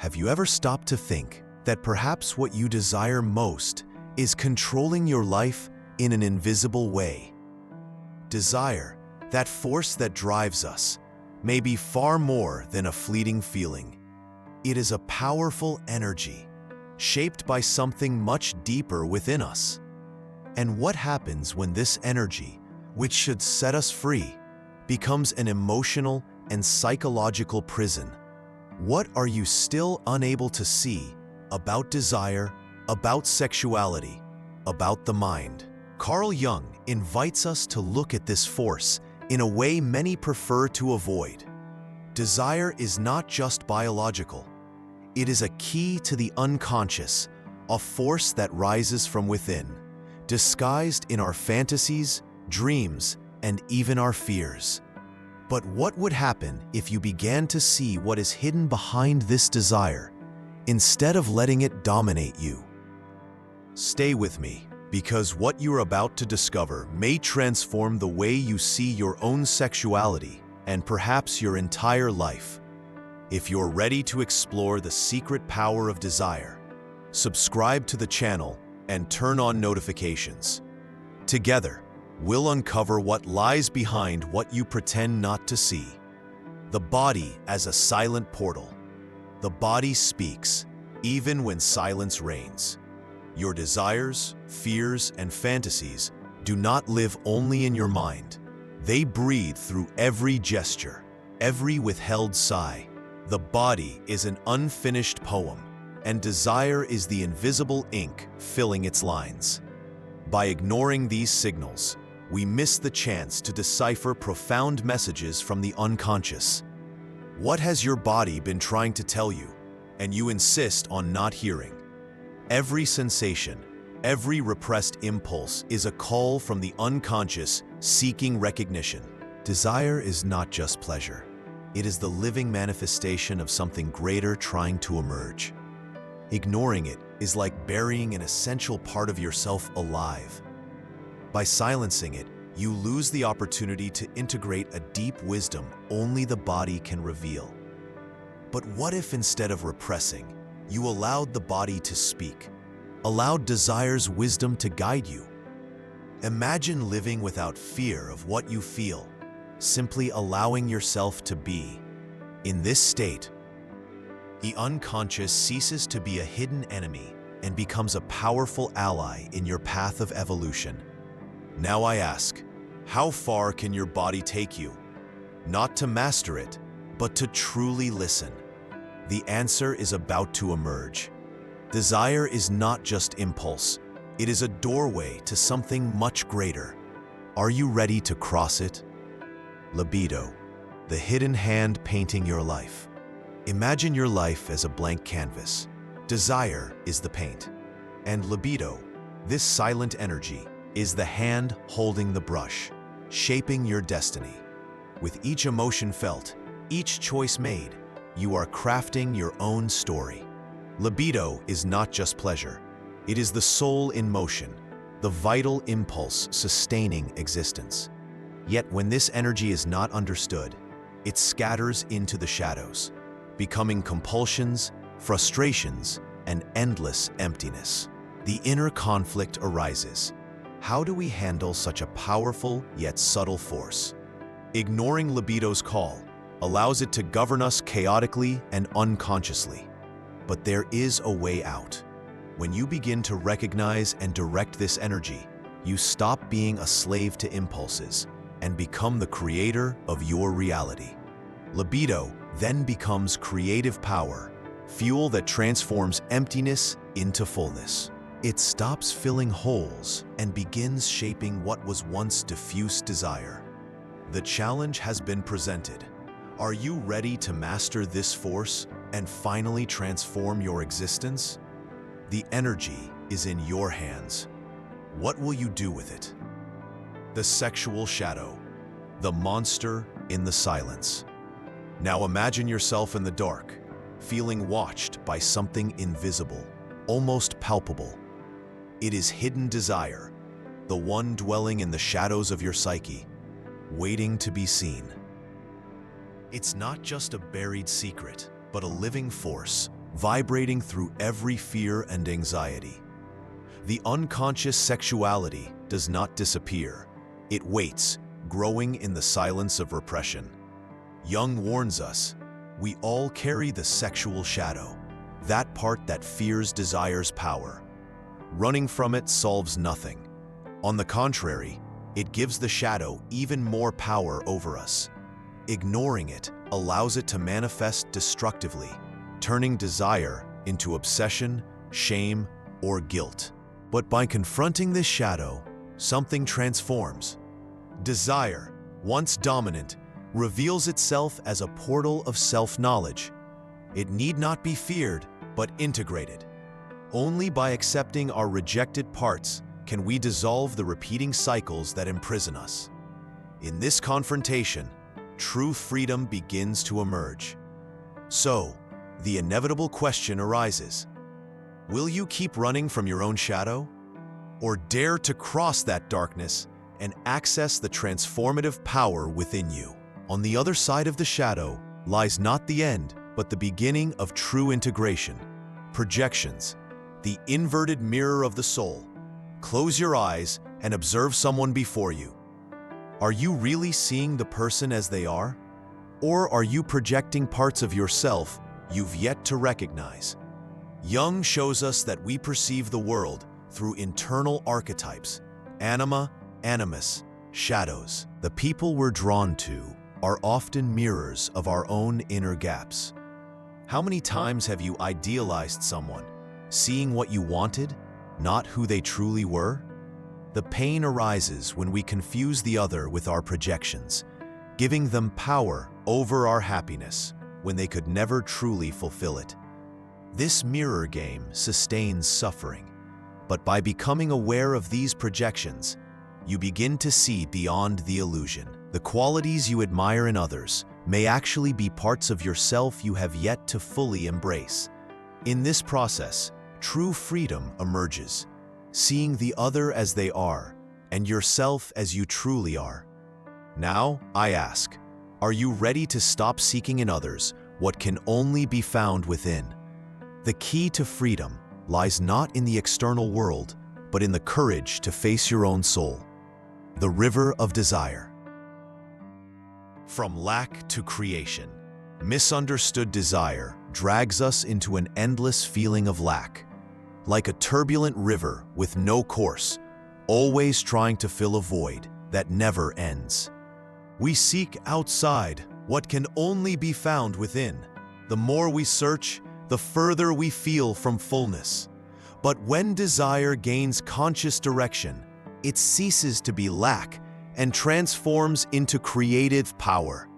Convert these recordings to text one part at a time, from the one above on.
Have you ever stopped to think that perhaps what you desire most is controlling your life in an invisible way? Desire, that force that drives us, may be far more than a fleeting feeling. It is a powerful energy, shaped by something much deeper within us. And what happens when this energy, which should set us free, becomes an emotional and psychological prison? What are you still unable to see about desire, about sexuality, about the mind? Carl Jung invites us to look at this force in a way many prefer to avoid. Desire is not just biological. It is a key to the unconscious, a force that rises from within, disguised in our fantasies, dreams, and even our fears. But what would happen if you began to see what is hidden behind this desire, instead of letting it dominate you? Stay with me, because what you're about to discover may transform the way you see your own sexuality and perhaps your entire life. If you're ready to explore the secret power of desire, subscribe to the channel and turn on notifications. Together, we'll uncover what lies behind what you pretend not to see. The body as a silent portal. The body speaks, even when silence reigns. Your desires, fears, and fantasies do not live only in your mind. They breathe through every gesture, every withheld sigh. The body is an unfinished poem, and desire is the invisible ink filling its lines. By ignoring these signals, we miss the chance to decipher profound messages from the unconscious. What has your body been trying to tell you, and you insist on not hearing? Every sensation, every repressed impulse is a call from the unconscious seeking recognition. Desire is not just pleasure. It is the living manifestation of something greater trying to emerge. Ignoring it is like burying an essential part of yourself alive. By silencing it, you lose the opportunity to integrate a deep wisdom only the body can reveal. But what if instead of repressing, you allowed the body to speak, allowed desire's wisdom to guide you? Imagine living without fear of what you feel, simply allowing yourself to be. In this state, the unconscious ceases to be a hidden enemy and becomes a powerful ally in your path of evolution. Now I ask, how far can your body take you? Not to master it, but to truly listen. The answer is about to emerge. Desire is not just impulse. It is a doorway to something much greater. Are you ready to cross it? Libido, the hidden hand painting your life. Imagine your life as a blank canvas. Desire is the paint, and libido, this silent energy, is the hand holding the brush, shaping your destiny. With each emotion felt, each choice made, you are crafting your own story. Libido is not just pleasure. It is the soul in motion, the vital impulse sustaining existence. Yet when this energy is not understood, it scatters into the shadows, becoming compulsions, frustrations, and endless emptiness. The inner conflict arises. How do we handle such a powerful yet subtle force? Ignoring libido's call allows it to govern us chaotically and unconsciously. But there is a way out. When you begin to recognize and direct this energy, you stop being a slave to impulses and become the creator of your reality. Libido then becomes creative power, fuel that transforms emptiness into fullness. It stops filling holes and begins shaping what was once diffuse desire. The challenge has been presented. Are you ready to master this force and finally transform your existence? The energy is in your hands. What will you do with it? The sexual shadow, the monster in the silence. Now imagine yourself in the dark, feeling watched by something invisible, almost palpable. It is hidden desire, the one dwelling in the shadows of your psyche, waiting to be seen. It's not just a buried secret, but a living force, vibrating through every fear and anxiety. The unconscious sexuality does not disappear. It waits, growing in the silence of repression. Jung warns us, we all carry the sexual shadow, that part that fears desire's power. Running from it solves nothing. On the contrary, it gives the shadow even more power over us. Ignoring it allows it to manifest destructively, turning desire into obsession, shame, or guilt. But by confronting this shadow, something transforms. Desire, once dominant, reveals itself as a portal of self-knowledge. It need not be feared, but integrated. Only by accepting our rejected parts can we dissolve the repeating cycles that imprison us. In this confrontation, true freedom begins to emerge. So, the inevitable question arises: will you keep running from your own shadow? Or dare to cross that darkness and access the transformative power within you? On the other side of the shadow lies not the end, but the beginning of true integration. Projections, the inverted mirror of the soul. Close your eyes and observe someone before you. Are you really seeing the person as they are? Or are you projecting parts of yourself you've yet to recognize? Jung shows us that we perceive the world through internal archetypes: anima, animus, shadows. The people we're drawn to are often mirrors of our own inner gaps. How many times have you idealized someone, seeing what you wanted, not who they truly were? The pain arises when we confuse the other with our projections, giving them power over our happiness when they could never truly fulfill it. This mirror game sustains suffering, but by becoming aware of these projections, you begin to see beyond the illusion. The qualities you admire in others may actually be parts of yourself you have yet to fully embrace. In this process, true freedom emerges, seeing the other as they are and yourself as you truly are. Now, I ask, are you ready to stop seeking in others what can only be found within? The key to freedom lies not in the external world, but in the courage to face your own soul. The river of desire. From lack to creation, misunderstood desire drags us into an endless feeling of lack. Like a turbulent river with no course, always trying to fill a void that never ends. We seek outside what can only be found within. The more we search, the further we feel from fullness. But when desire gains conscious direction, it ceases to be lack and transforms into creative power.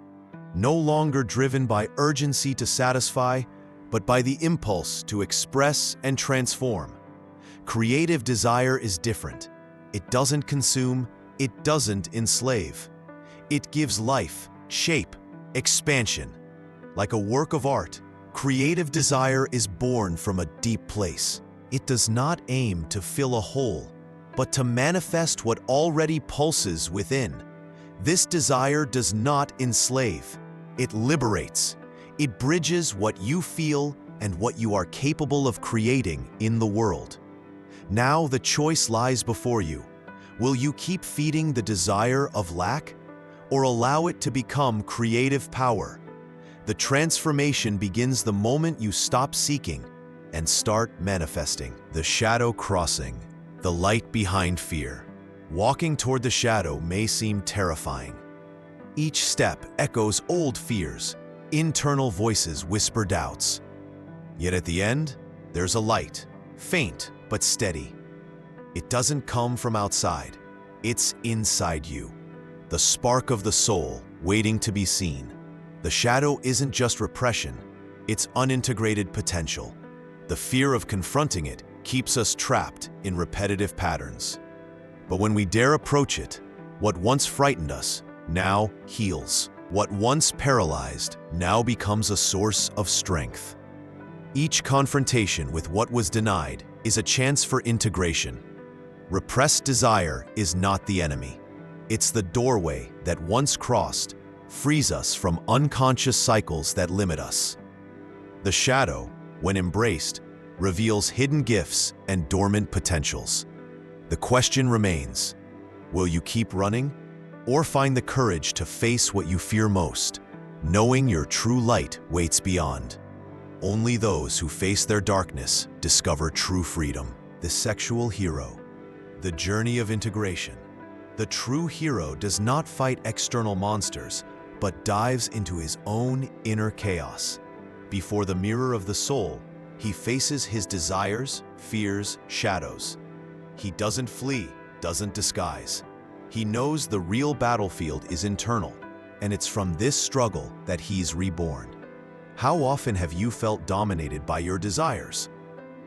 No longer driven by urgency to satisfy, but by the impulse to express and transform. Creative desire is different. It doesn't consume, it doesn't enslave. It gives life, shape, expansion. Like a work of art, creative desire is born from a deep place. It does not aim to fill a hole, but to manifest what already pulses within. This desire does not enslave. It liberates. It bridges what you feel and what you are capable of creating in the world. Now the choice lies before you. Will you keep feeding the desire of lack, or allow it to become creative power? The transformation begins the moment you stop seeking and start manifesting. The shadow crossing, the light behind fear. Walking toward the shadow may seem terrifying. Each step echoes old fears. Internal voices whisper doubts. Yet at the end, there's a light, faint but steady. It doesn't come from outside. It's inside you. The spark of the soul, waiting to be seen. The shadow isn't just repression, it's unintegrated potential. The fear of confronting it keeps us trapped in repetitive patterns. But when we dare approach it, what once frightened us now heals. What once paralyzed now becomes a source of strength. Each confrontation with what was denied is a chance for integration. Repressed desire is not the enemy. It's the doorway that, once crossed, frees us from unconscious cycles that limit us. The shadow, when embraced, reveals hidden gifts and dormant potentials. The question remains, will you keep running or find the courage to face what you fear most, knowing your true light waits beyond? Only those who face their darkness discover true freedom. The sexual hero. The journey of integration. The true hero does not fight external monsters, but dives into his own inner chaos. Before the mirror of the soul, he faces his desires, fears, shadows. He doesn't flee, doesn't disguise. He knows the real battlefield is internal, and it's from this struggle that he's reborn. How often have you felt dominated by your desires,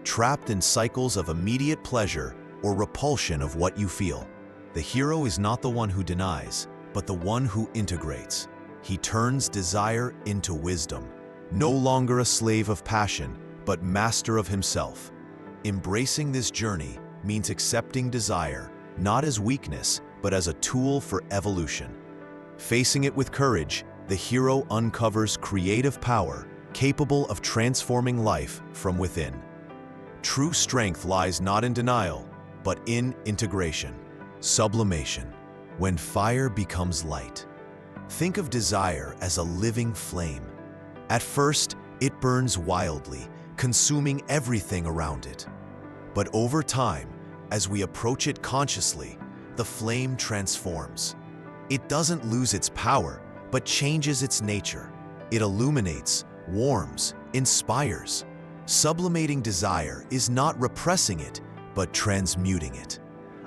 trapped in cycles of immediate pleasure or repulsion of what you feel? The hero is not the one who denies, but the one who integrates. He turns desire into wisdom, no longer a slave of passion, but master of himself. Embracing this journey means accepting desire, not as weakness, but as a tool for evolution. Facing it with courage, the hero uncovers creative power capable of transforming life from within. True strength lies not in denial, but in integration. Sublimation. When fire becomes light. Think of desire as a living flame. At first, it burns wildly, consuming everything around it. But over time, as we approach it consciously, the flame transforms. It doesn't lose its power, but changes its nature. It illuminates, warms, inspires. Sublimating desire is not repressing it, but transmuting it,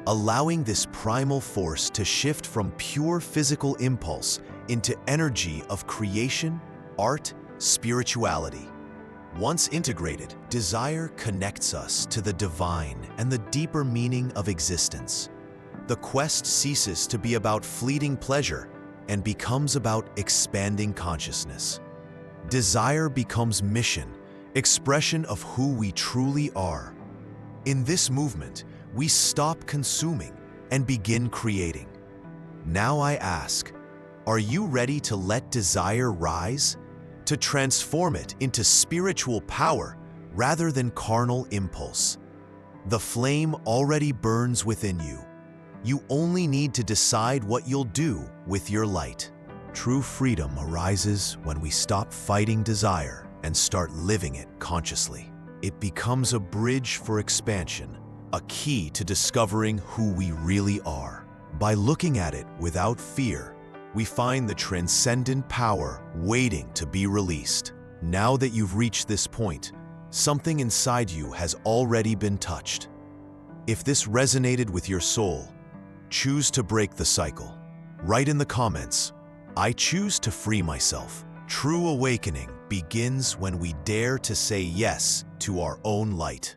allowing this primal force to shift from pure physical impulse into energy of creation, art, spirituality. Once integrated, desire connects us to the divine and the deeper meaning of existence. The quest ceases to be about fleeting pleasure and becomes about expanding consciousness. Desire becomes mission, expression of who we truly are. In this movement, we stop consuming and begin creating. Now I ask, are you ready to let desire rise? To transform it into spiritual power rather than carnal impulse? The flame already burns within you. You only need to decide what you'll do with your light. True freedom arises when we stop fighting desire and start living it consciously. It becomes a bridge for expansion, a key to discovering who we really are. By looking at it without fear, we find the transcendent power waiting to be released. Now that you've reached this point, something inside you has already been touched. If this resonated with your soul, choose to break the cycle. Write in the comments, I choose to free myself. True awakening begins when we dare to say yes to our own light.